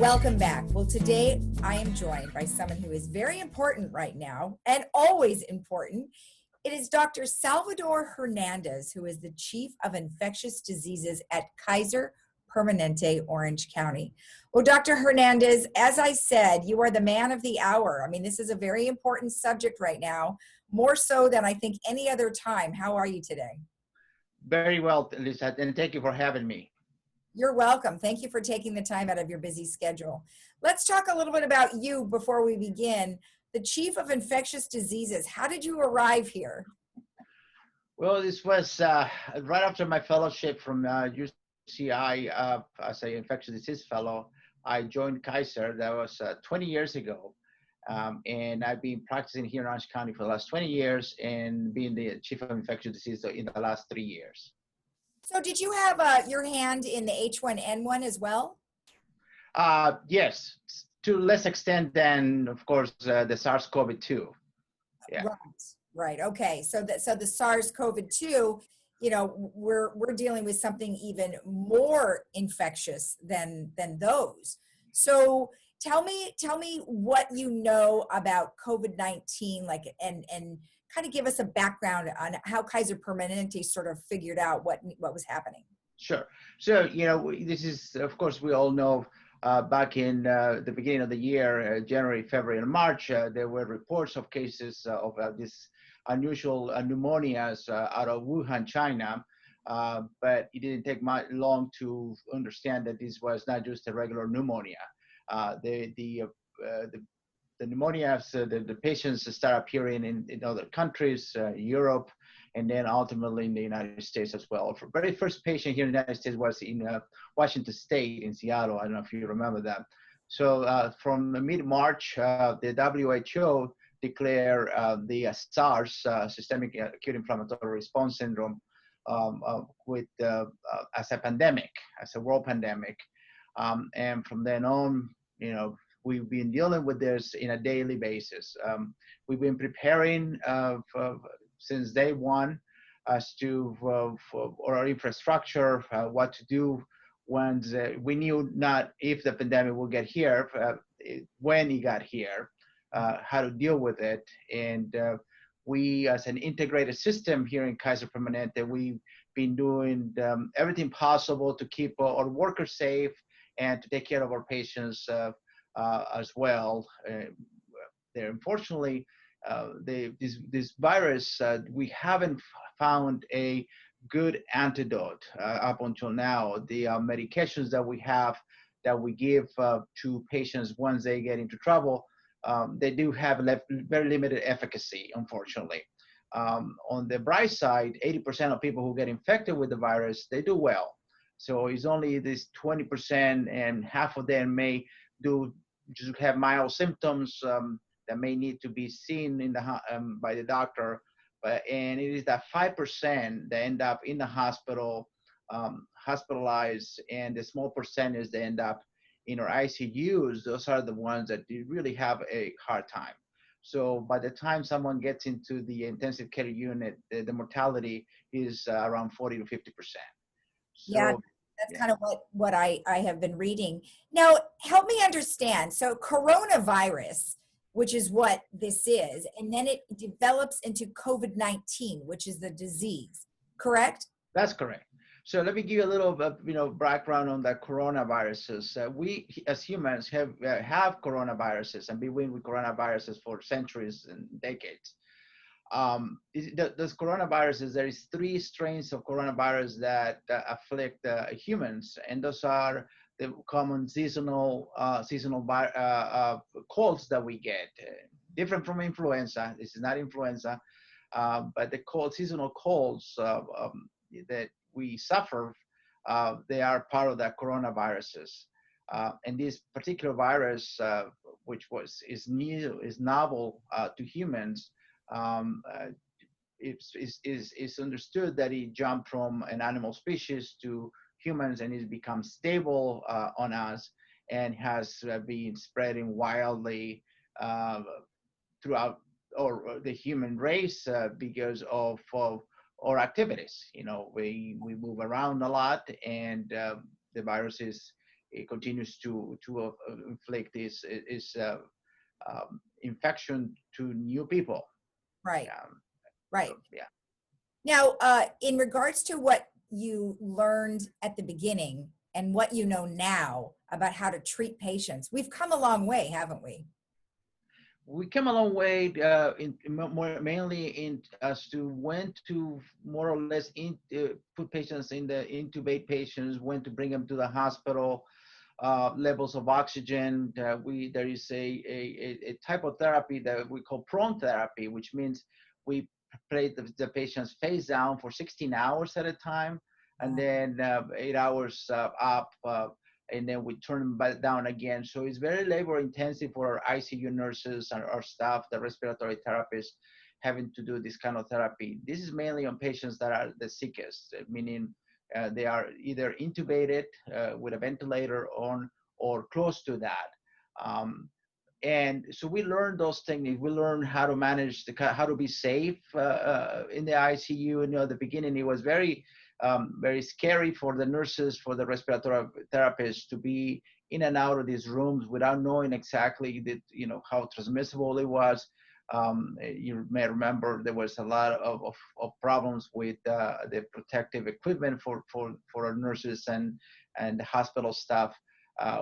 Welcome back. Well, today I am joined by someone who is very important right now and always important. It is Dr. Salvador Hernandez, who is the Chief of Infectious Diseases at Kaiser Permanente, Orange County. Well, Dr. Hernandez, as I said, you are the man of the hour. I mean, this is a very important subject right now, more so than I think any other time. How are you today? Very well, Lisa, and thank you for having me. You're welcome. Thank you for taking the time out of your busy schedule. Let's talk a little bit about you before we begin. The Chief of Infectious Diseases, how did you arrive here? Well, this was right after my fellowship from UCI as an infectious disease fellow. I joined Kaiser. That was 20 years ago. And I've been practicing here in Orange County for the last 20 years and being the Chief of Infectious Disease in the last 3 years. So did you have your hand in the H1N1 as well? Yes, to less extent than, of course, the SARS-CoV-2. Yeah. Right. Okay. So the SARS-CoV-2, you know, we're dealing with something even more infectious than those. So tell me what you know about COVID-19, like, and kind of give us a background on how Kaiser Permanente sort of figured out what was happening. Sure. So, you know, this is, of course, we all know back in the beginning of the year, January, February, and March, there were reports of cases of this unusual pneumonias out of Wuhan, China. But it didn't take long to understand that this was not just a regular pneumonia. The pneumonias, the patients start appearing in other countries, Europe, and then ultimately in the United States as well. The very first patient here in the United States was in Washington State, in Seattle. I don't know if you remember that. So from mid-March, the WHO declared the SARS, systemic acute inflammatory response syndrome, as a pandemic, as a world pandemic. And from then on, you know, we've been dealing with this in a daily basis. We've been preparing since day one as to for our infrastructure, what to do when we knew not if the pandemic will get here, when it got here, how to deal with it. And we, as an integrated system here in Kaiser Permanente, we've been doing everything possible to keep our workers safe and to take care of our patients as well. Unfortunately, this virus, we haven't found a good antidote up until now. The medications that we have, that we give to patients once they get into trouble, they do have very limited efficacy, unfortunately. On the bright side, 80% of people who get infected with the virus, they do well. So it's only this 20%, and half of them may just have mild symptoms that may need to be seen in by the doctor. And it is that 5% that end up in the hospital, hospitalized, and the small percentage that end up in our ICUs. Those are the ones that really have a hard time. So by the time someone gets into the intensive care unit, the mortality is around 40 to 50%. So, yeah, that's kind of what I have been reading. Now, help me understand. So coronavirus, which is what this is, and then it develops into COVID-19, which is the disease, correct? That's correct. So let me give you a little background on the coronaviruses. We as humans have coronaviruses and been with coronaviruses for centuries and decades. Those coronaviruses, there is 3 strains of coronavirus that afflict humans, and those are the common seasonal colds that we get, different from influenza. This is not influenza, but the seasonal colds that we suffer, they are part of the coronaviruses. And this particular virus, which is novel to humans, it's understood that it jumped from an animal species to humans, and it becomes stable on us, and has been spreading wildly throughout the human race because of our activities. You know, we move around a lot, and the virus is it continues to inflict this infection to new people. Right. So, yeah. Now, in regards to what you learned at the beginning and what you know now about how to treat patients, we've come a long way, haven't we? We came a long way mainly in as to when to more or less put patients in the intubate patients, when to bring them to the hospital, levels of oxygen. There is a type of therapy that we call prone therapy, which means we play the patient's face down for 16 hours at a time, and then 8 hours up. And then we turn them back down again. So it's very labor intensive for our ICU nurses and our staff, the respiratory therapists, having to do this kind of therapy. This is mainly on patients that are the sickest, meaning they are either intubated with a ventilator on or close to that. And so we learned those techniques. We learned how to manage how to be safe in the ICU. And at the beginning, it was very scary for the nurses, for the respiratory therapists to be in and out of these rooms without knowing exactly how transmissible it was. You may remember there was a lot of problems with the protective equipment for our nurses and the hospital staff,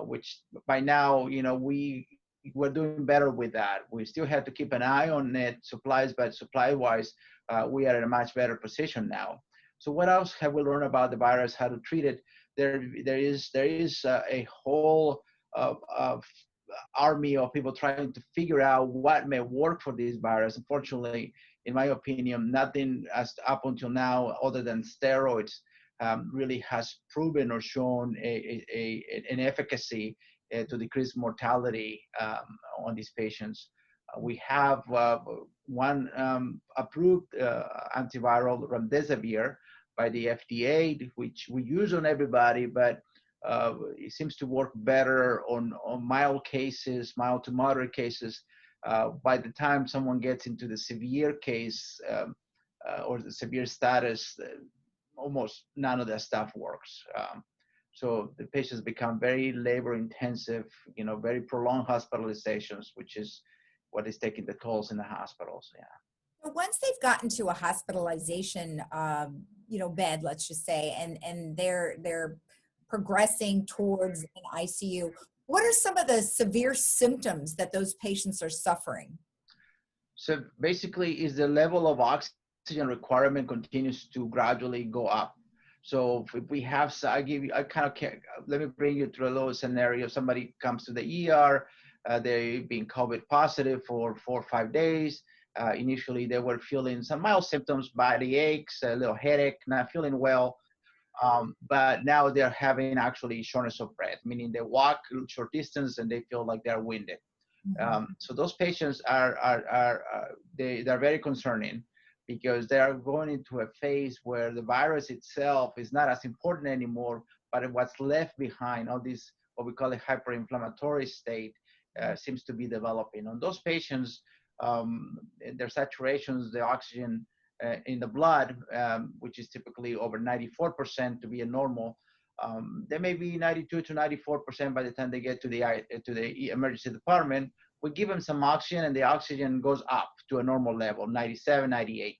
which by now, we're doing better with that. We still have to keep an eye on it, supplies, but supply-wise, we are in a much better position now. So what else have we learned about the virus, how to treat it? There is a whole army of people trying to figure out what may work for this virus. Unfortunately, in my opinion, nothing as up until now, other than steroids, really has proven or shown an efficacy to decrease mortality on these patients. We have one approved antiviral, remdesivir, by the FDA, which we use on everybody, but it seems to work better on mild cases, mild to moderate cases. By the time someone gets into the severe case or the severe status, almost none of that stuff works. So the patients become very labor intensive, very prolonged hospitalizations, which is what is taking the tolls in the hospitals. Yeah. Once they've gotten to a hospitalization, bed, let's just say, and they're progressing towards an ICU, what are some of the severe symptoms that those patients are suffering? So basically, is the level of oxygen requirement continues to gradually go up. So if we have, let me bring you through a little scenario. Somebody comes to the ER, they've been COVID positive for 4 or 5 days. Initially, they were feeling some mild symptoms, body aches, a little headache, not feeling well. But now they're having actually shortness of breath, meaning they walk a short distance and they feel like they're winded. So those patients they're very concerning, because they are going into a phase where the virus itself is not as important anymore, but what's left behind, all this, what we call a hyperinflammatory state, seems to be developing. On those patients, their saturations, the oxygen in the blood, which is typically over 94% to be a normal, they may be 92 to 94% by the time they get to the emergency department. We give them some oxygen and the oxygen goes up to a normal level, 97, 98.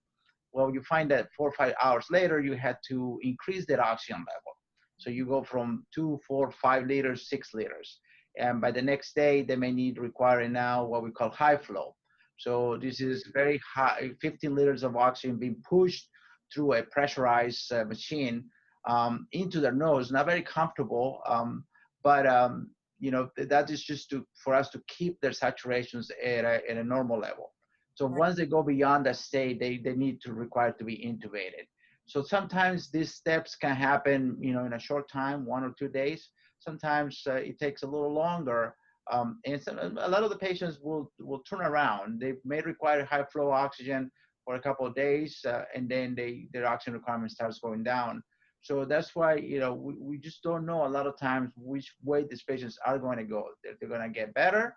Well, you find that 4 or 5 hours later, you had to increase that oxygen level. So you go from 2, 4, 5 liters, 6 liters. And by the next day, they may require now what we call high flow. So this is very high, 15 liters of oxygen being pushed through a pressurized machine into their nose. Not very comfortable, but that is just for us to keep their saturations at a normal level. So once they go beyond that state, they need to require to be intubated. So sometimes these steps can happen, in a short time, 1 or 2 days. Sometimes it takes a little longer. And a lot of the patients will turn around. They may require high flow oxygen for a couple of days, and then their oxygen requirement starts going down. So that's why, we just don't know a lot of times which way these patients are going to go. They're going to get better,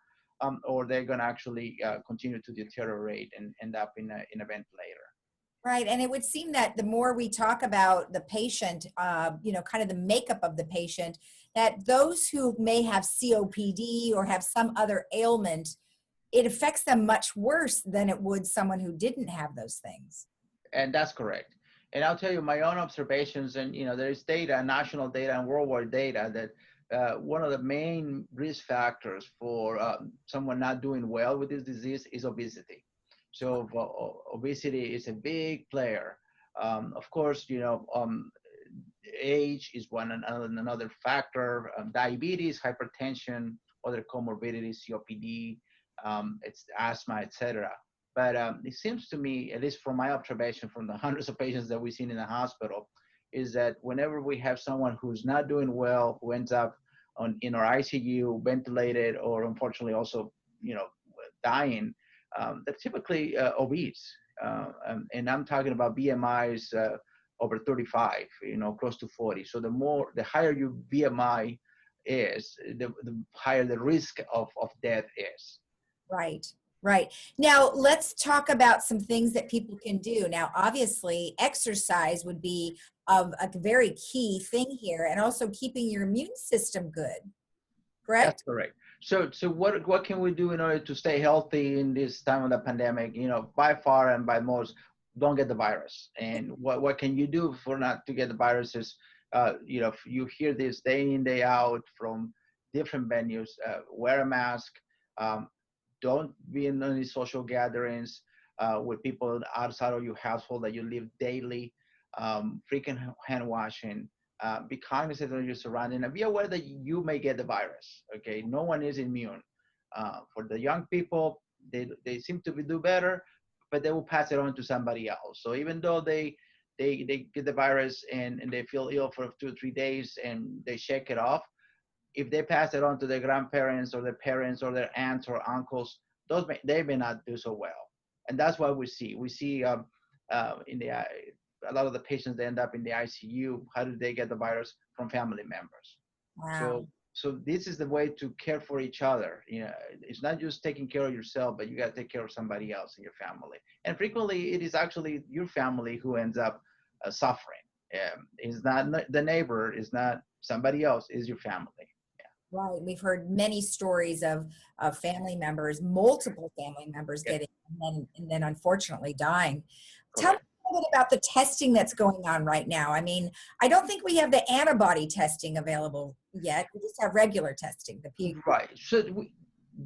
or they're going to actually continue to deteriorate and end up in a ventilator. Right. And it would seem that the more we talk about the patient, kind of the makeup of the patient, that those who may have COPD or have some other ailment, it affects them much worse than it would someone who didn't have those things. And that's correct. And I'll tell you my own observations, and there is data, national data and worldwide data, that one of the main risk factors for someone not doing well with this disease is obesity. So obesity is a big player. Of course, age is another factor. Diabetes, hypertension, other comorbidities, COPD, it's asthma, etc. But it seems to me, at least from my observation from the hundreds of patients that we've seen in the hospital, is that whenever we have someone who's not doing well, who ends up in our ICU, ventilated, or unfortunately also, dying, they're typically obese. And I'm talking about BMIs over 35, close to 40. So the higher your BMI is, the higher the risk of death is. Right. Right. Now, let's talk about some things that people can do. Now, obviously, exercise would be a very key thing here, and also keeping your immune system good. Correct? That's correct. So what can we do in order to stay healthy in this time of the pandemic? By far and by most, don't get the virus. And what can you do for not to get the virus is, if you hear this day in, day out from different venues, wear a mask. Don't be in any social gatherings with people outside of your household that you live daily. Frequent hand washing. Be cognizant of your surroundings, and be aware that you may get the virus. Okay, no one is immune. For the young people, they seem to do better, but they will pass it on to somebody else. So even though they get the virus and they feel ill for 2 or 3 days and they shake it off, if they pass it on to their grandparents or their parents or their aunts or uncles, they may not do so well. And that's what we see. We see in a lot of the patients that end up in the ICU, how do they get the virus? From family members. Wow. So this is the way to care for each other. It's not just taking care of yourself, but you got to take care of somebody else in your family. And frequently, it is actually your family who ends up suffering. It's not the neighbor, it's not somebody else, it's your family. Right. We've heard many stories of family members, multiple family members Yeah. getting and then unfortunately dying. Tell me Correct. a little bit about the testing that's going on right now. I mean, I don't think we have the antibody testing available yet. We just have regular testing. Right. So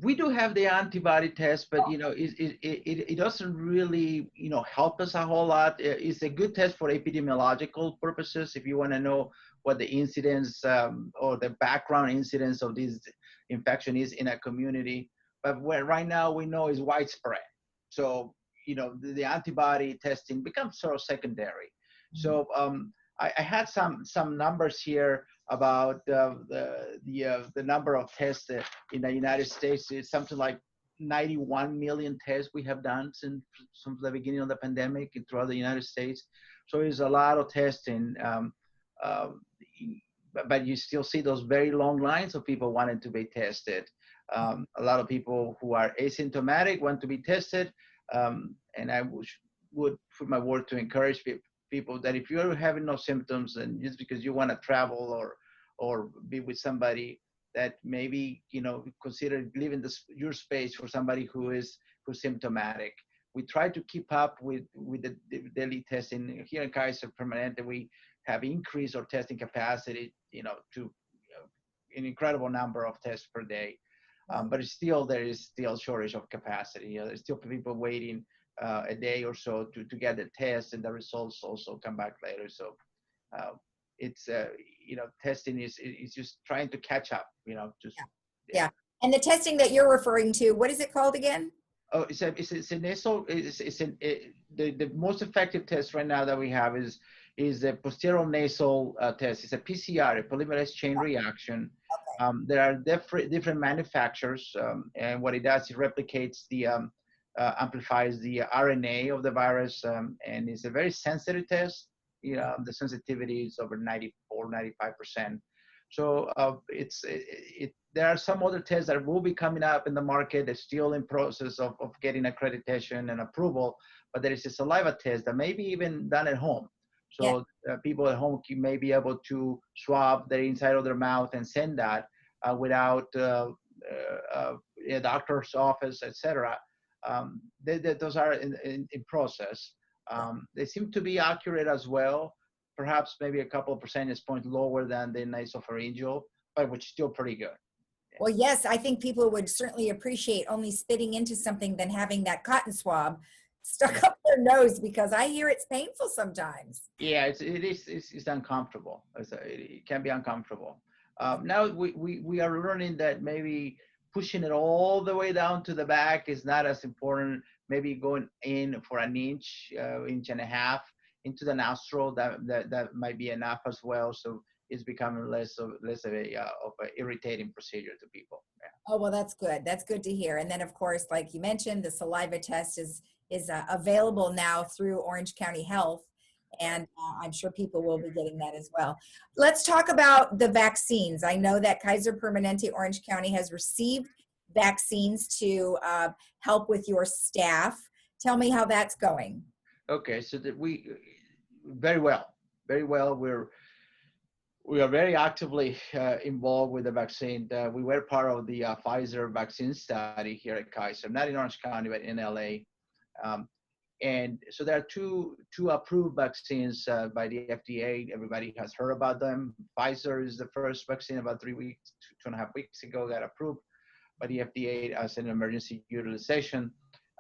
we do have the antibody test, but it doesn't really help us a whole lot. It's a good test for epidemiological purposes if you want to know what the incidence or the background incidence of this infection is in a community. But right now we know is widespread. So the antibody testing becomes sort of secondary. So I had some numbers here about the number of tests in the United States. It's something like 91 million tests we have done since the beginning of the pandemic throughout the United States. So it's a lot of testing, but you still see those very long lines of people wanting to be tested. A lot of people who are asymptomatic want to be tested, and I would put my word to encourage people that if you're having no symptoms and just because you want to travel or be with somebody, that maybe consider leaving your space for somebody who's symptomatic. We try to keep up with the daily testing here in Kaiser Permanente. We have increased our testing capacity to an incredible number of tests per day, but there is still shortage of capacity. There's still people waiting a day or so to get the test, and the results also come back later. So it's testing is just trying to catch up. Yeah. And the testing that you're referring to, what is it called again? Oh, it's a nasal. The most effective test right now that we have is a posterior nasal test. It's a PCR, a polymerase chain reaction. There are different manufacturers, and what it does, it replicates amplifies the RNA of the virus, and it's a very sensitive test. The sensitivity is over 94, 95%. So there are some other tests that will be coming up in the market. They're still in process of getting accreditation and approval, but there is a saliva test that may be even done at home. Yeah. So people at home may be able to swab the inside of their mouth and send that without a doctor's office, etc. Those are in process. They seem to be accurate as well, perhaps maybe a couple of percentage points lower than the nasopharyngeal, but which is still pretty good. Well, yes, I think people would certainly appreciate only spitting into something than having that cotton swab stuck up their nose, because I hear it's painful sometimes. Yeah, it's uncomfortable. It can be uncomfortable. Now we are learning that maybe pushing it all the way down to the back is not as important. Maybe going in for an inch, inch and a half into the nostril, that might be enough as well. So it's becoming less of a irritating procedure to people. Yeah. Oh, well, that's good. That's good to hear. And then, of course, like you mentioned, the saliva test is available now through Orange County Health, and I'm sure people will be getting that as well. Let's talk about the vaccines. I know that Kaiser Permanente Orange County has received vaccines to help with your staff. Tell me how that's going. Okay, so that very well. We are very actively involved with the vaccine. We were part of the Pfizer vaccine study here at Kaiser, not in Orange County, but in LA. And so there are two approved vaccines by the FDA. Everybody has heard about them. Pfizer is the first vaccine about 2.5 weeks ago, got approved by the FDA as an emergency utilization.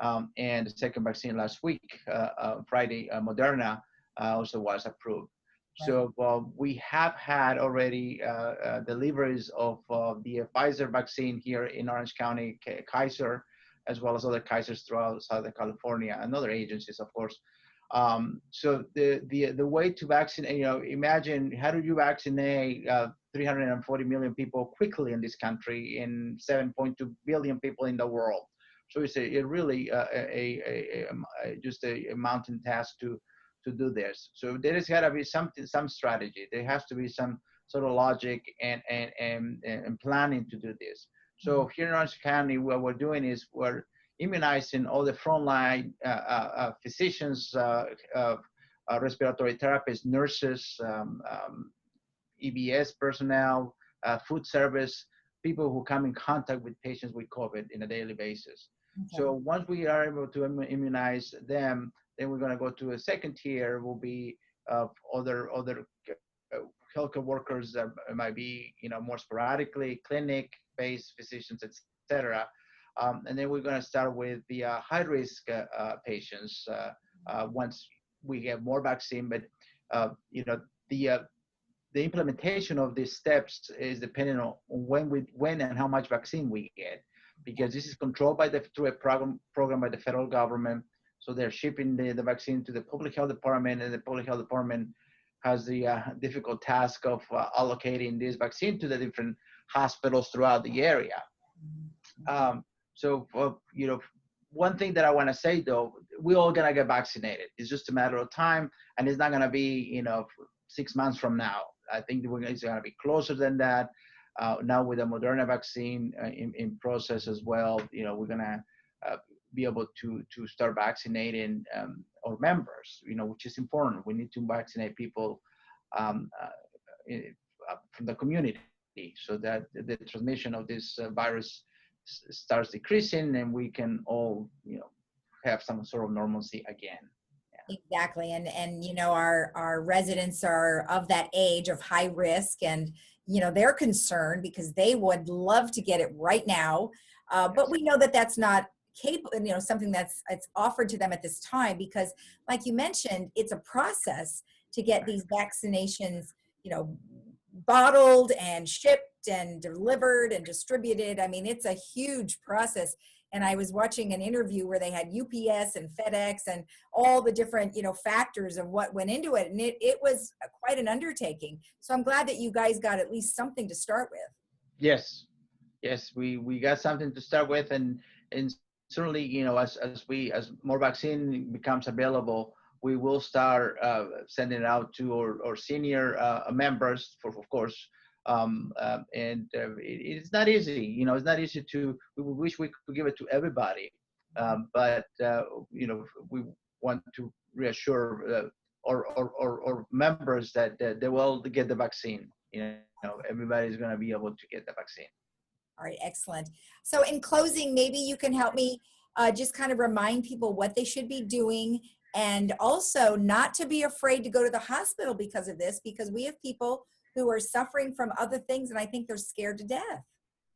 And the second vaccine last week, Friday, Moderna, also was approved. So we have had already deliveries of the Pfizer vaccine here in Orange County, Kaiser, as well as other Kaisers throughout Southern California and other agencies, of course. So the way to vaccinate, imagine how do you vaccinate 340 million people quickly in this country and 7.2 billion people in the world. So it's really just a mountain task to do this. So there has got to be some strategy. There has to be some sort of logic and planning to do this. So here in Orange County, what we're doing is we're immunizing all the frontline physicians, respiratory therapists, nurses, EBS personnel, food service, people who come in contact with patients with COVID on a daily basis. Okay. So once we are able to immunize them, then we're going to go to a second tier, will be other healthcare workers that might be, more sporadically clinic-based physicians, etc. And then we're going to start with the high-risk patients once we get more vaccine. But the implementation of these steps is dependent on when and how much vaccine we get, because this is controlled through a program by the federal government. So they're shipping the vaccine to the public health department, and the public health department has the difficult task of allocating this vaccine to the different hospitals throughout the area. One thing that I want to say though, we're all gonna get vaccinated. It's just a matter of time, and it's not gonna be 6 months from now. I think it's gonna be closer than that. Now with the Moderna vaccine in process as well, we're gonna be able to start vaccinating our members, which is important. We need to vaccinate people from the community so that the transmission of this virus starts decreasing and we can all, have some sort of normalcy again. Yeah. Exactly. And our residents are of that age of high risk, and, they're concerned because they would love to get it right now. But we know that that's not capable, something it's offered to them at this time, because like you mentioned, it's a process to get these vaccinations, bottled and shipped and delivered and distributed. I mean, it's a huge process. And I was watching an interview where they had UPS and FedEx and all the different, factors of what went into it. And it was quite an undertaking. So I'm glad that you guys got at least something to start with. Yes, we got something to start with, and certainly, as more vaccine becomes available, we will start sending it out to our senior members, of course, It's not easy. It's not easy to. We wish we could give it to everybody, but we want to reassure our members that they will get the vaccine. Everybody's going to be able to get the vaccine. All right, excellent. So in closing, maybe you can help me just kind of remind people what they should be doing, and also not to be afraid to go to the hospital because of this, because we have people who are suffering from other things, and I think they're scared to death.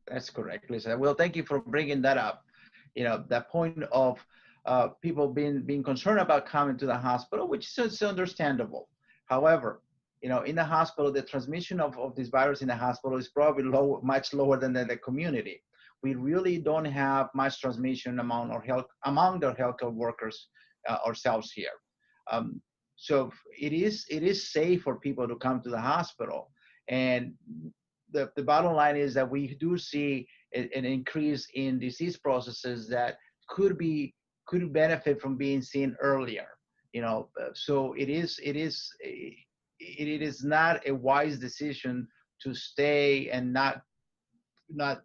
That's correct, Lisa. Well, thank you for bringing that up. That point of people being concerned about coming to the hospital, which is understandable. However, in the hospital, the transmission of this virus in the hospital is probably much lower than in the community. We really don't have much transmission among the healthcare workers ourselves here. So it is safe for people to come to the hospital. And the bottom line is that we do see an increase in disease processes that could benefit from being seen earlier. So it is not a wise decision to stay and not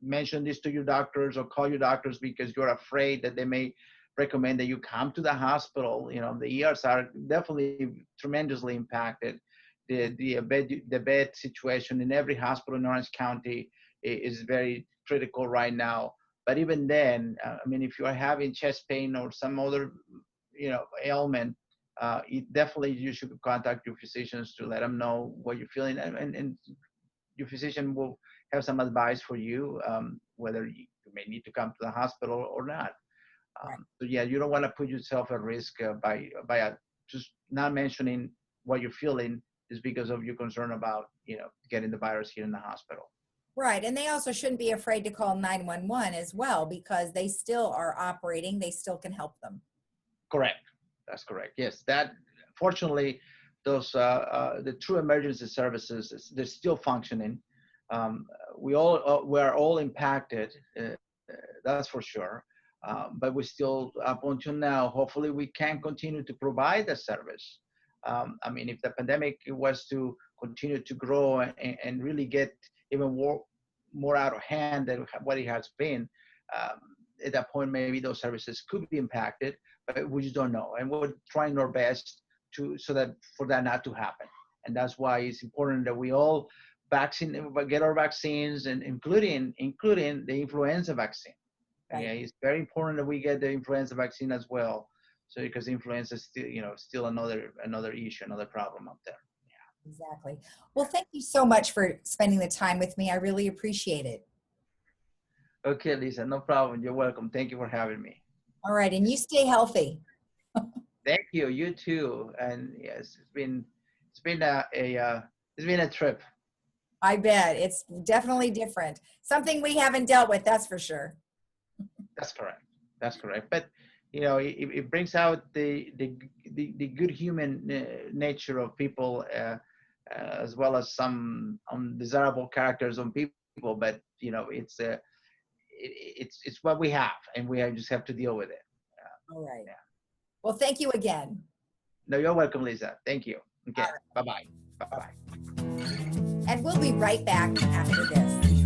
mention this to your doctors or call your doctors because you're afraid that they may recommend that you come to the hospital. The ERs are definitely tremendously impacted. The bed situation in every hospital in Orange County is very critical right now. But even then, if you are having chest pain or some other, ailment, you should contact your physicians to let them know what you're feeling, and your physician will have some advice for you, whether you may need to come to the hospital or not. So yeah, you don't want to put yourself at risk by just not mentioning what you're feeling is because of your concern about getting the virus here in the hospital. Right, and they also shouldn't be afraid to call 911 as well, because they still are operating. They still can help them. Correct. That's correct. Yes, that fortunately, those the true emergency services, they're still functioning. We're all impacted, that's for sure. But we still, up until now, hopefully we can continue to provide the service. If the pandemic was to continue to grow and really get even more out of hand than what it has been, at that point, maybe those services could be impacted, but we just don't know. And we're trying our best for that not to happen. And that's why it's important that we all get our vaccines, and including the influenza vaccine. Right. Okay, it's very important that we get the influenza vaccine as well. So because influenza is still another issue, another problem up there. Yeah. Exactly. Well, thank you so much for spending the time with me. I really appreciate it. Okay, Lisa, no problem. You're welcome. Thank you for having me. All right, and you stay healthy. Thank you. You too. And yes, it's been a trip. I bet. It's definitely different. Something we haven't dealt with, that's for sure. That's correct. But it brings out the good human nature of people, as well as some undesirable characters on people. But it's what we have, and we just have to deal with it. All right. Yeah. Well, thank you again. No, you're welcome, Lisa. Thank you. Okay. Right. Bye-bye. Bye-bye. And we'll be right back after this.